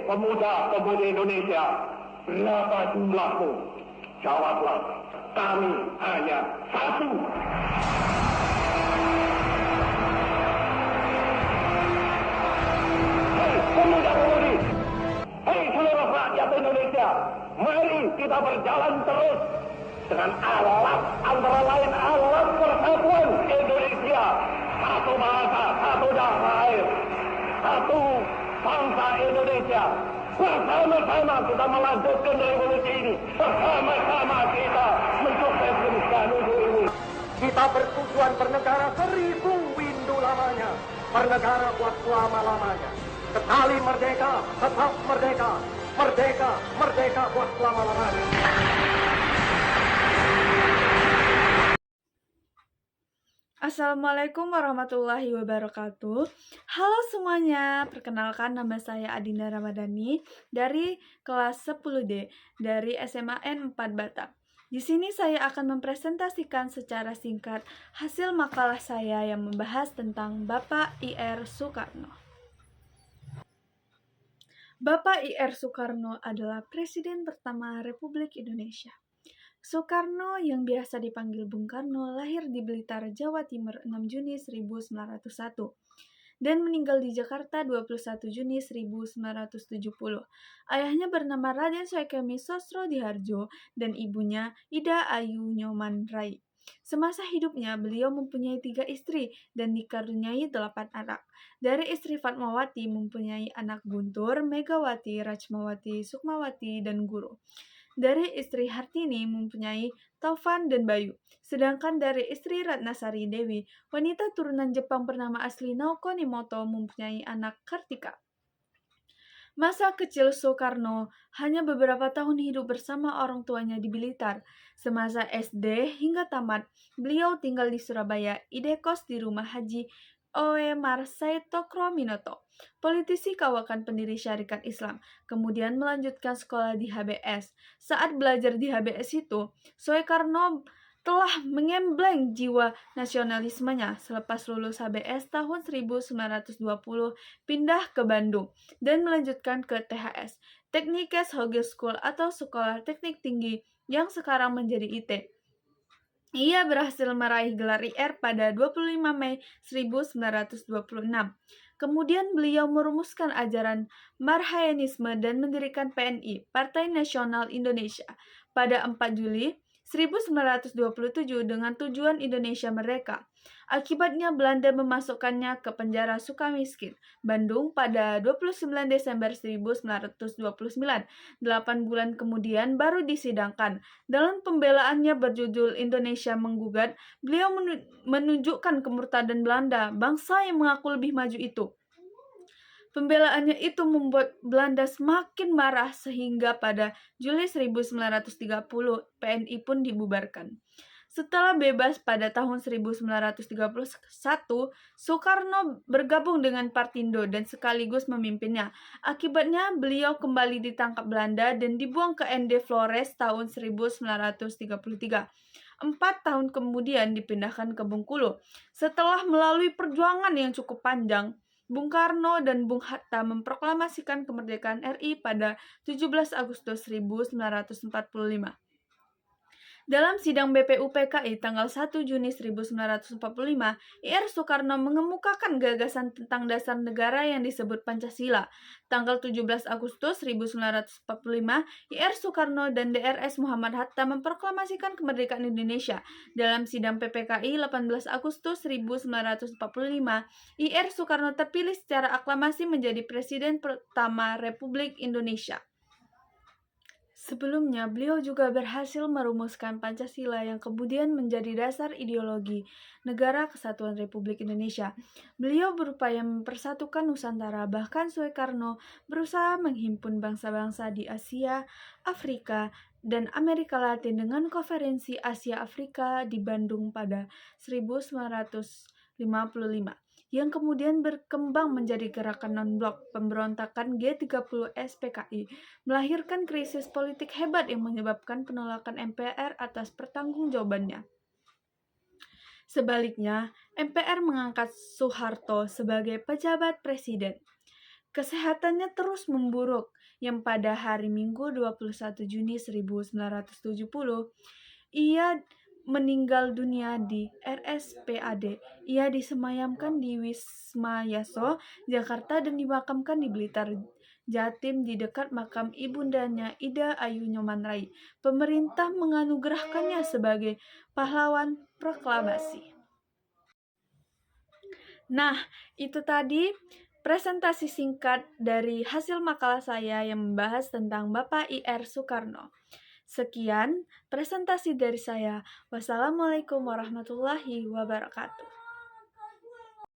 pemuda-pemudi Indonesia, berapa jumlahmu? Jawablah, kami hanya satu. Hei pemuda-pemudi, hei seluruh rakyat Indonesia, mari kita berjalan terus dengan alat, antara lain alat persatuan Indonesia. Satu bahasa, satu tanah air, satu bangsa Indonesia. Bersama-sama kita melanjutkan revolusi ini. Bersama-sama kita mensukseskan ini. Kita bertujuan bernegara 1000 windu lamanya. Bernegara buat selama-lamanya. Sekali merdeka, tetap merdeka. Merdeka, merdeka buat selama-lamanya. Assalamualaikum warahmatullahi wabarakatuh. Halo semuanya, perkenalkan nama saya Adinda Ramadhani dari kelas 10D dari SMAN 4 Batam. Di sini saya akan mempresentasikan secara singkat hasil makalah saya yang membahas tentang Bapak I.R. Soekarno. Bapak I.R. Soekarno adalah Presiden pertama Republik Indonesia. Soekarno yang biasa dipanggil Bung Karno lahir di Blitar, Jawa Timur 6 Juni 1901 dan meninggal di Jakarta 21 Juni 1970. Ayahnya bernama Raden Soekemi Sosrodihardjo dan ibunya Ida Ayu Nyoman Rai. Semasa hidupnya beliau mempunyai 3 istri dan dikaruniai 8 anak. Dari istri Fatmawati mempunyai anak Guntur, Megawati, Rachmawati, Sukmawati, dan Guru. Dari istri Hartini mempunyai Taufan dan Bayu. Sedangkan dari istri Ratnasari Dewi, wanita turunan Jepang bernama asli Naoko Nimoto mempunyai anak Kartika. Masa kecil Soekarno hanya beberapa tahun hidup bersama orang tuanya di Blitar. Semasa SD hingga tamat, beliau tinggal di Surabaya, idekos di rumah Haji Oemar Saitokro-Minoto, politisi kawakan pendiri Syarikat Islam, kemudian melanjutkan sekolah di HBS. Saat belajar di HBS itu, Soekarno telah mengembleng jiwa nasionalismenya. Selepas lulus HBS tahun 1920, pindah ke Bandung dan melanjutkan ke THS, Technikes Hoge School atau Sekolah Teknik Tinggi yang sekarang menjadi IT. Ia berhasil meraih gelar IR pada 25 Mei 1926. Kemudian beliau merumuskan ajaran Marhaenisme dan mendirikan PNI, Partai Nasional Indonesia, pada 4 Juli 1927 dengan tujuan Indonesia Merdeka. Akibatnya Belanda memasukkannya ke penjara Sukamiskin, Bandung pada 29 Desember 1929. 8 bulan kemudian baru disidangkan. Dalam pembelaannya berjudul Indonesia Menggugat, beliau menunjukkan kemurtadan Belanda, bangsa yang mengaku lebih maju itu. Pembelaannya itu membuat Belanda semakin marah sehingga pada Juli 1930 PNI pun dibubarkan. Setelah bebas pada tahun 1931, Soekarno bergabung dengan Partindo dan sekaligus memimpinnya. Akibatnya beliau kembali ditangkap Belanda dan dibuang ke ND Flores tahun 1933. 4 tahun kemudian dipindahkan ke Bengkulu. Setelah melalui perjuangan yang cukup panjang, Bung Karno dan Bung Hatta memproklamasikan kemerdekaan RI pada 17 Agustus 1945. Dalam sidang BPUPKI tanggal 1 Juni 1945, IR Soekarno mengemukakan gagasan tentang dasar negara yang disebut Pancasila. Tanggal 17 Agustus 1945, IR Soekarno dan DRS Muhammad Hatta memproklamasikan kemerdekaan Indonesia. Dalam sidang PPKI 18 Agustus 1945, IR Soekarno terpilih secara aklamasi menjadi Presiden pertama Republik Indonesia. Sebelumnya, beliau juga berhasil merumuskan Pancasila yang kemudian menjadi dasar ideologi Negara Kesatuan Republik Indonesia. Beliau berupaya mempersatukan Nusantara, bahkan Soekarno berusaha menghimpun bangsa-bangsa di Asia, Afrika, dan Amerika Latin dengan Konferensi Asia-Afrika di Bandung pada 1955. Yang kemudian berkembang menjadi gerakan non-blok pemberontakan G30 SPKI, melahirkan krisis politik hebat yang menyebabkan penolakan MPR atas pertanggungjawabannya. Sebaliknya, MPR mengangkat Soeharto sebagai pejabat presiden. Kesehatannya terus memburuk, yang pada hari Minggu 21 Juni 1970, ia meninggal dunia di RSPAD. Ia disemayamkan di Wisma Yaso, Jakarta dan dimakamkan di Blitar, Jatim di dekat makam ibundanya Ida Ayu Nyoman Rai. Pemerintah menganugerahkannya sebagai pahlawan proklamasi. Nah, itu tadi presentasi singkat dari hasil makalah saya yang membahas tentang Bapak I.R. Soekarno. Sekian presentasi dari saya. Wassalamualaikum warahmatullahi wabarakatuh.